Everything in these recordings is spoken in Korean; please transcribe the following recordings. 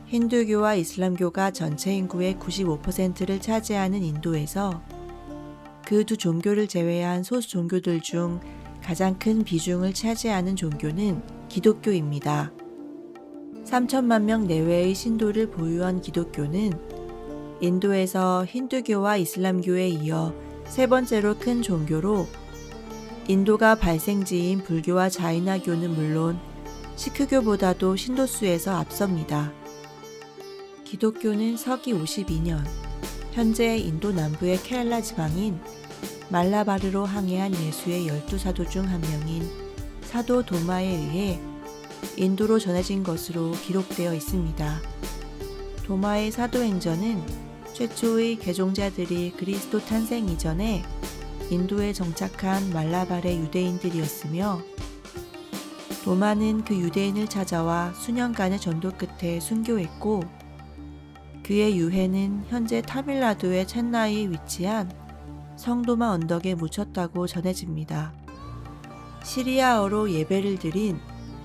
힌두교와 이슬람교가 전체 인구의 95%를 차지하는 인도에서 그 두 종교를 제외한 소수 종교들 중 가장 큰 비중을 차지하는 종교는 기독교입니다. 3천만 명 내외의 신도를 보유한 기독교는 인도에서 힌두교와 이슬람교에 이어 세 번째로 큰 종교로 인도가 발생지인 불교와 자이나교는 물론 시크교보다도 신도수에서 앞섭니다. 기독교는 서기 52년 현재 인도 남부의 케랄라 지방인 말라바르로 항해한 예수의 12사도 중 한 명인 사도 도마에 의해 인도로 전해진 것으로 기록되어 있습니다. 도마의 사도행전은 최초의 개종자들이 그리스도 탄생 이전에 인도에 정착한 말라바르의 유대인들이었으며 도마는 그 유대인을 찾아와 수년간의 전도 끝에 순교했고 그의 유해는 현재 타밀나두의 첸나이에 위치한 성도마 언덕에 묻혔다고 전해집니다. 시리아어로 예배를 드린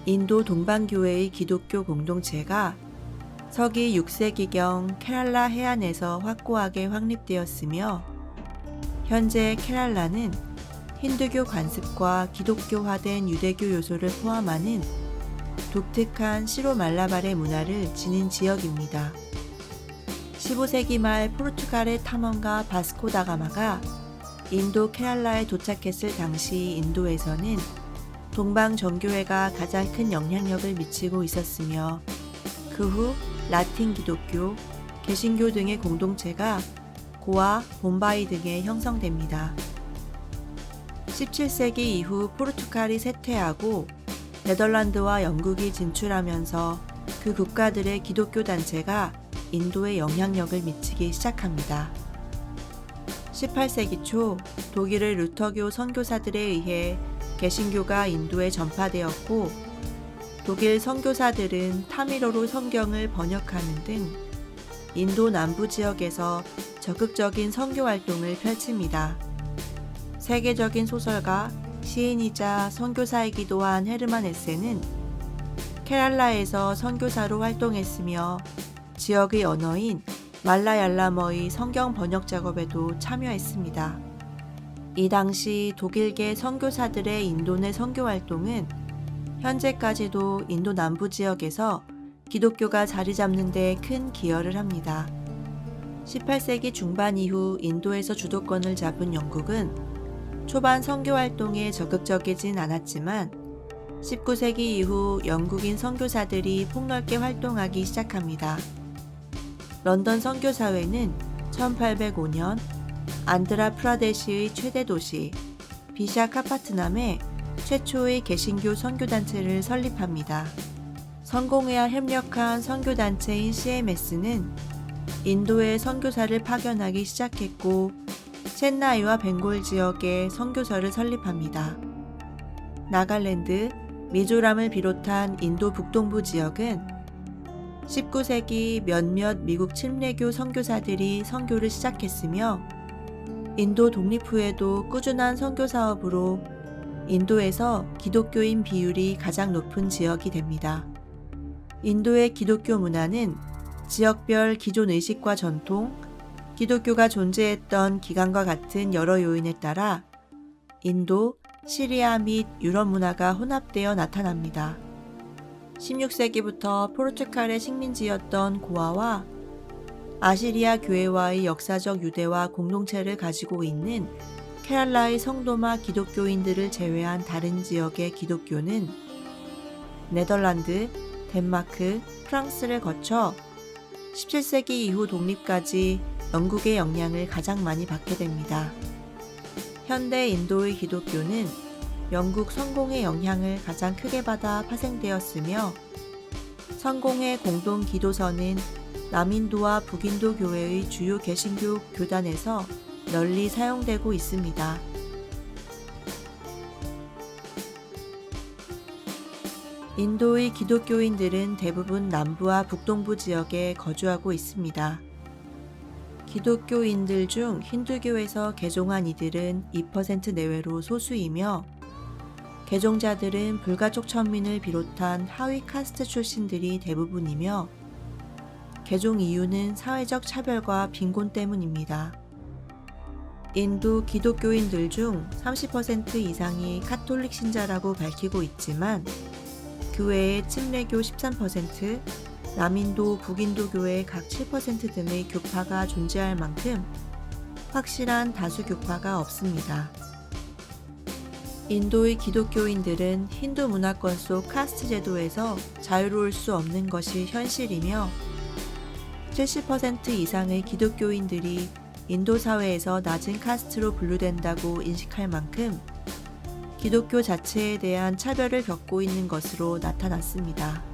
인도 동방교회의 기독교 공동체가 서기 6세기경 케랄라 해안에서 확고하게 확립되었으며 현재 케랄라는 힌두교 관습과 기독교화된 유대교 요소를 포함하는 독특한 시로 말라바레 문화를 지닌 지역입니다. 15세기 말 포르투갈의 탐험가 바스코 다가마가 인도 케랄라에 도착했을 당시 인도에서는 동방 정교회가 가장 큰 영향력을 미치고 있었으며 그 후 라틴 기독교, 개신교 등의 공동체가 고아, 봄바이 등에 형성됩니다. 17세기 이후 포르투갈이 쇠퇴하고 네덜란드와 영국이 진출하면서 그 국가들의 기독교 단체가 인도에 영향력을 미치기 시작합니다. 18세기 초 독일의 루터교 선교사들에 의해 개신교가 인도에 전파되었고 독일 선교사들은 타밀어로 성경을 번역하는 등 인도 남부 지역에서 적극적인 선교 활동을 펼칩니다. 세계적인 소설가, 시인이자 선교사이기도 한 헤르만 헤세는 케랄라에서 선교사로 활동했으며 지역의 언어인 말라얄람어의 성경 번역 작업에도 참여했습니다. 이 당시 독일계 선교사들의 인도 내 선교 활동은 현재까지도 인도 남부 지역에서 기독교가 자리 잡는 데 큰 기여를 합니다. 18세기 중반 이후 인도에서 주도권을 잡은 영국은 초반 선교 활동에 적극적이진 않았지만 19세기 이후 영국인 선교사들이 폭넓게 활동하기 시작합니다. 런던 선교사회는 1805년 안드라프라데시의 최대 도시 비샤카파트남에 최초의 개신교 선교단체를 설립합니다. 성공회와 협력한 선교단체인 CMS는 인도에 선교사를 파견하기 시작했고 첸나이와 벵골 지역에 선교서를 설립합니다. 나갈랜드, 미조람을 비롯한 인도 북동부 지역은 19세기 몇몇 미국 침례교 선교사들이 선교를 시작했으며 인도 독립 후에도 꾸준한 선교 사업으로 인도에서 기독교인 비율이 가장 높은 지역이 됩니다. 인도의 기독교 문화는 지역별 기존 의식과 전통, 기독교가 존재했던 기간과 같은 여러 요인에 따라 인도, 시리아 및 유럽 문화가 혼합되어 나타납니다. 16세기부터 포르투갈의 식민지였던 고아와 아시리아 교회와의 역사적 유대와 공동체를 가지고 있는 케랄라의 성도마 기독교인들을 제외한 다른 지역의 기독교는 네덜란드, 덴마크, 프랑스를 거쳐 17세기 이후 독립까지 영국의 영향을 가장 많이 받게 됩니다. 현대 인도의 기독교는 영국 성공의 영향을 가장 크게 받아 파생되었으며 성공의 공동 기도서는 남인도와 북인도 교회의 주요 개신교 교단에서 널리 사용되고 있습니다. 인도의 기독교인들은 대부분 남부와 북동부 지역에 거주하고 있습니다. 기독교인들 중 힌두교에서 개종한 이들은 2% 내외로 소수이며 개종자들은 불가족 천민을 비롯한 하위 카스트 출신들이 대부분이며 개종 이유는 사회적 차별과 빈곤 때문입니다. 인도 기독교인들 중 30% 이상이 카톨릭 신자라고 밝히고 있지만 그 외에 침례교 13%, 남인도, 북인도 교회 각 7% 등의 교파가 존재할 만큼 확실한 다수 교파가 없습니다. 인도의 기독교인들은 힌두 문화권 속 카스트 제도에서 자유로울 수 없는 것이 현실이며 70% 이상의 기독교인들이 인도 사회에서 낮은 카스트로 분류된다고 인식할 만큼 기독교 자체에 대한 차별을 겪고 있는 것으로 나타났습니다.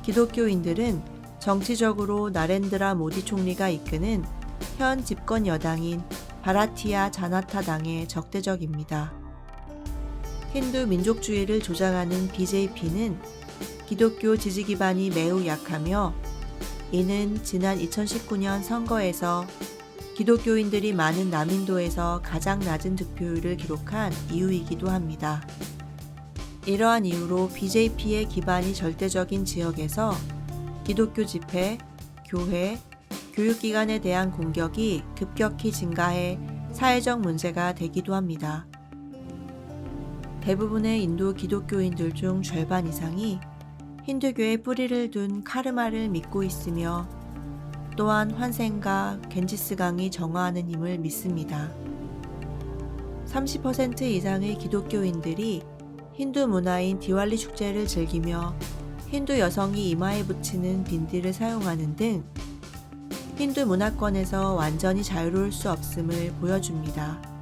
기독교인들은 정치적으로 나렌드라 모디 총리가 이끄는 현 집권 여당인 바라티아 자나타 당에 적대적입니다. 힌두 민족주의를 조장하는 BJP는 기독교 지지 기반이 매우 약하며 이는 지난 2019년 선거에서 기독교인들이 많은 남인도에서 가장 낮은 득표율을 기록한 이유이기도 합니다. 이러한 이유로 BJP의 기반이 절대적인 지역에서 기독교 집회, 교회, 교육기관에 대한 공격이 급격히 증가해 사회적 문제가 되기도 합니다. 대부분의 인도 기독교인들 중 절반 이상이 힌두교에 뿌리를 둔 카르마를 믿고 있으며 또한 환생과 겐지스강이 정화하는 힘을 믿습니다. 30% 이상의 기독교인들이 힌두 문화인 디왈리 축제를 즐기며 힌두 여성이 이마에 붙이는 빈디를 사용하는 등 힌두 문화권에서 완전히 자유로울 수 없음을 보여줍니다.